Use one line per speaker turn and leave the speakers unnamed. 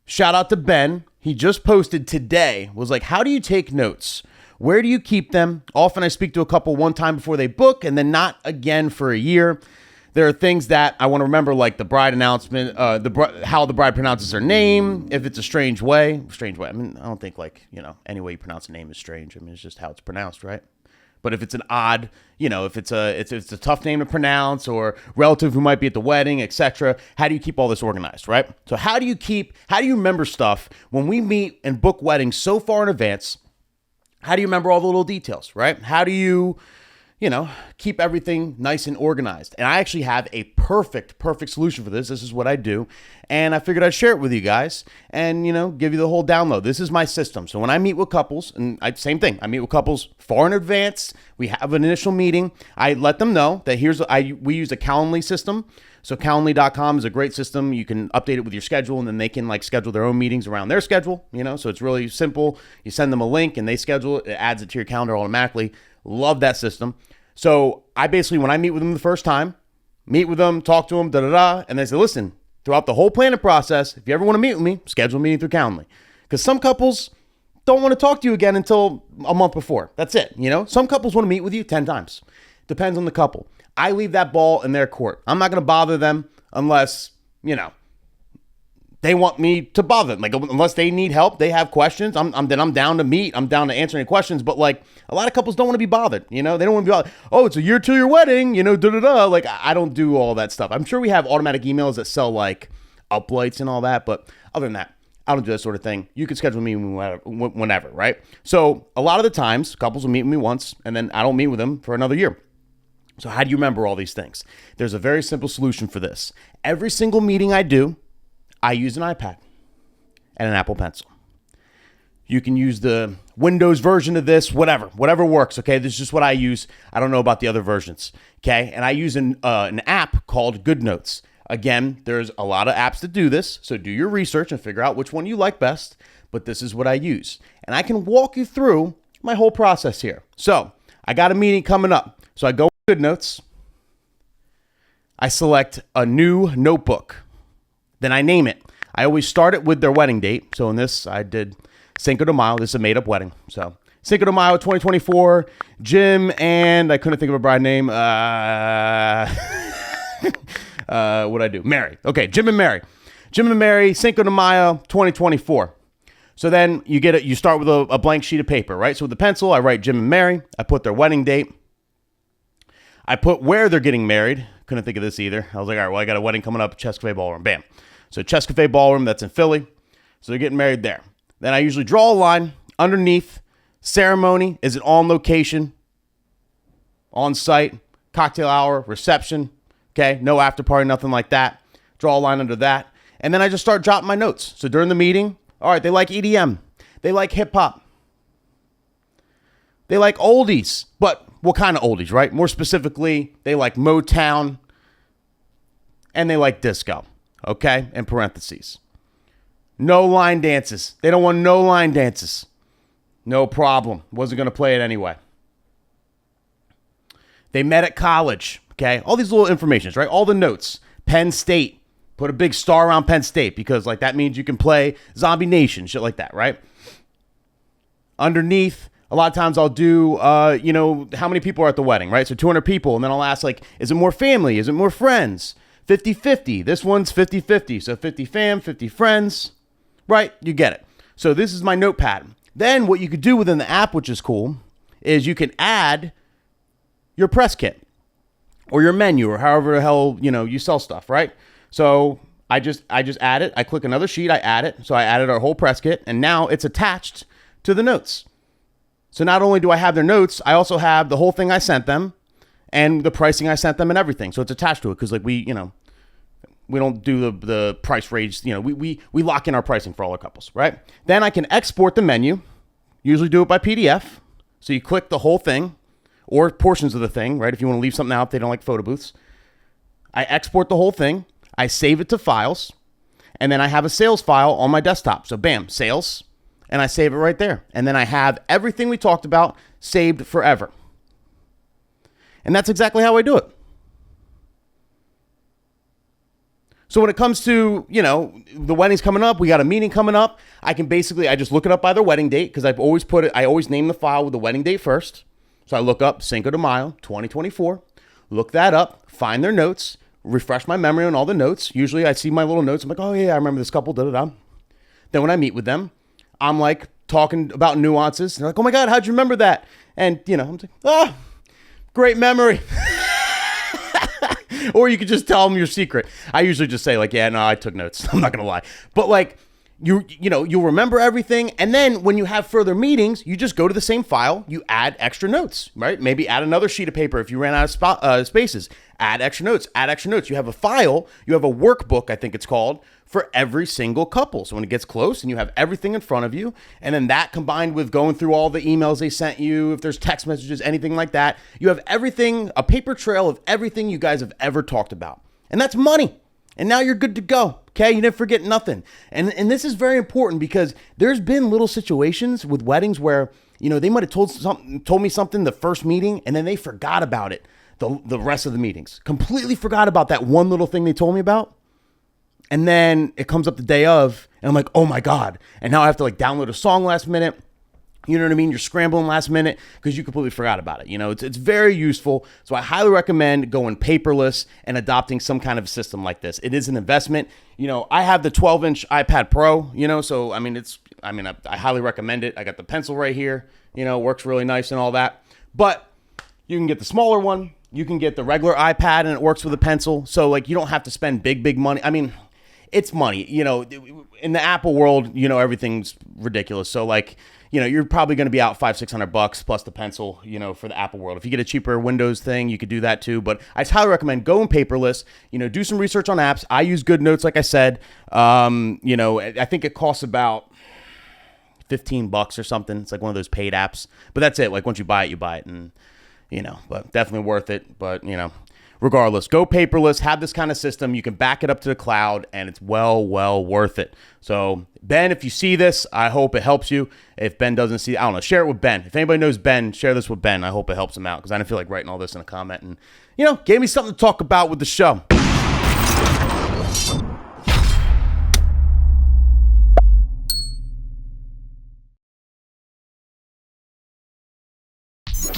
Shout out to Ben. He just posted today, was like, how do you take notes? Where do you keep them? Often I speak to a couple one time before they book and then not again for a year. There are things that I want to remember, like the bride announcement, how the bride pronounces her name, if it's a strange way. I mean, I don't think any way you pronounce a name is strange. I mean, it's just how it's pronounced, right? But if it's an odd, if it's a tough name to pronounce or relative who might be at the wedding, etc., how do you keep all this organized, right? So how do you remember stuff when we meet and book weddings so far in advance? How do you remember all the little details, right? How do you, keep everything nice and organized? And I actually have a perfect solution for this. This is what I do. And I figured I'd share it with you guys and, give you the whole download. This is my system. So when I meet with couples, and same thing, I meet with couples far in advance. We have an initial meeting. I let them know that we use a Calendly system. So Calendly.com is a great system. You can update it with your schedule, and then they can schedule their own meetings around their schedule, So it's really simple. You send them a link and they schedule it. It adds it to your calendar automatically. Love that system. So I basically, when I meet with them the first time, meet with them, talk to them, and they say, listen, throughout the whole planning process, if you ever want to meet with me, schedule a meeting through Calendly. Because some couples don't want to talk to you again until a month before. That's it. Some couples want to meet with you 10 times. Depends on the couple. I leave that ball in their court. I'm not going to bother them unless, they want me to bother them. Unless they need help, they have questions, I'm down to meet. I'm down to answer any questions. But a lot of couples don't want to be bothered. They don't want to be bothered. Oh, it's a year till your wedding, I don't do all that stuff. I'm sure we have automatic emails that sell uplights and all that. But other than that, I don't do that sort of thing. You can schedule me whenever, right? So a lot of the times, couples will meet with me once, and then I don't meet with them for another year. So how do you remember all these things? There's a very simple solution for this. Every single meeting I do, I use an iPad and an Apple Pencil. You can use the Windows version of this, whatever works, okay? This is just what I use. I don't know about the other versions, okay? And I use an app called GoodNotes. Again, there's a lot of apps that do this, so do your research and figure out which one you like best, but this is what I use. And I can walk you through my whole process here. So I got a meeting coming up. So I go to GoodNotes. I select a new notebook. Then I name it. I always start it with their wedding date. So in this, I did Cinco de Mayo. This is a made-up wedding. So Cinco de Mayo 2024, Jim and I couldn't think of a bride name. What'd I do? Mary. Okay, Jim and Mary. Jim and Mary, Cinco de Mayo 2024. So then you start with a blank sheet of paper, right? So with the pencil, I write Jim and Mary. I put their wedding date. I put where they're getting married. Couldn't think of this either. I was like, all right, well, I got a wedding coming up at Chess Cafe Ballroom. Bam. So Chess Cafe Ballroom, that's in Philly. So they're getting married there. Then I usually draw a line underneath. Ceremony, is it on location, on site, cocktail hour, reception, okay? No after party, nothing like that. Draw a line under that. And then I just start jotting my notes. So during the meeting, all right, they like EDM. They like hip hop. They like oldies, but what kind of oldies, right? More specifically, they like Motown and they like disco, okay? In parentheses. No line dances. They don't want no line dances. No problem. Wasn't going to play it anyway. They met at college, okay? All these little informations, right? All the notes. Penn State. Put a big star around Penn State because that means you can play Zombie Nation, shit like that, right? Underneath, a lot of times I'll do, how many people are at the wedding, right? So 200 people, and then I'll ask, is it more family? Is it more friends? 50-50. This one's 50-50. So 50 fam, 50 friends, right? You get it. So this is my notepad. Then what you could do within the app, which is cool, is you can add your press kit or your menu or however the hell, you sell stuff, right? So I just add it. I click another sheet. I add it. So I added our whole press kit, and now it's attached to the notes. So not only do I have their notes, I also have the whole thing I sent them and the pricing I sent them and everything. So it's attached to it because we don't do the price range. We lock in our pricing for all our couples, right? Then I can export the menu. Usually do it by PDF. So you click the whole thing or portions of the thing, right? If you want to leave something out, they don't like photo booths. I export the whole thing. I save it to files, and then I have a sales file on my desktop. So bam, sales, and I save it right there. And then I have everything we talked about saved forever. And that's exactly how I do it. So when it comes to, the wedding's coming up, we got a meeting coming up, I just look it up by their wedding date, because I always name the file with the wedding date first. So I look up Cinco de Mayo 2024, look that up, find their notes, refresh my memory on all the notes. Usually I see my little notes. I'm like, oh yeah, I remember this couple, da-da-da. Then when I meet with them, I'm like talking about nuances. They're like, oh my God, how'd you remember that? And, I'm like, oh, great memory. Or you could just tell them your secret. I usually just say like, yeah, no, I took notes. I'm not going to lie. But like, you'll remember everything. And then when you have further meetings, you just go to the same file. You add extra notes, right? Maybe add another sheet of paper if you ran out of spaces. Add extra notes. You have a file. You have a workbook, I think it's called, for every single couple. So when it gets close and you have everything in front of you, and then that combined with going through all the emails they sent you, if there's text messages, anything like that, you have everything, a paper trail of everything you guys have ever talked about. And that's money. And now you're good to go. Okay, you didn't forget nothing. And this is very important, because there's been little situations with weddings where, they might have told me something the first meeting, and then they forgot about it the rest of the meetings. Completely forgot about that one little thing they told me about. And then it comes up the day of, and I'm like, oh my God. And now I have to like download a song last minute. You know what I mean? You're scrambling last minute because you completely forgot about it. It's very useful. So I highly recommend going paperless and adopting some kind of system like this. It is an investment. I have the 12-inch iPad Pro, so I highly recommend it. I got the pencil right here, works really nice and all that. But you can get the smaller one. You can get the regular iPad and it works with a pencil. So like you don't have to spend big money. I mean, it's money, in the Apple world, everything's ridiculous. So like, you're probably going to be out $500-$600 plus the pencil, for the Apple world. If you get a cheaper Windows thing, you could do that too. But I highly recommend going paperless, do some research on apps. I use GoodNotes, like I said. I think it costs about $15 or something. It's like one of those paid apps, but that's it. Like once you buy it, and, but definitely worth it. But, regardless, go paperless, have this kind of system. You can back it up to the cloud, and it's well worth it. So, Ben, if you see this, I hope it helps you. If Ben doesn't see, I don't know, share it with Ben. If anybody knows Ben, share this with Ben. I hope it helps him out, because I didn't feel like writing all this in a comment, and, gave me something to talk about with the show.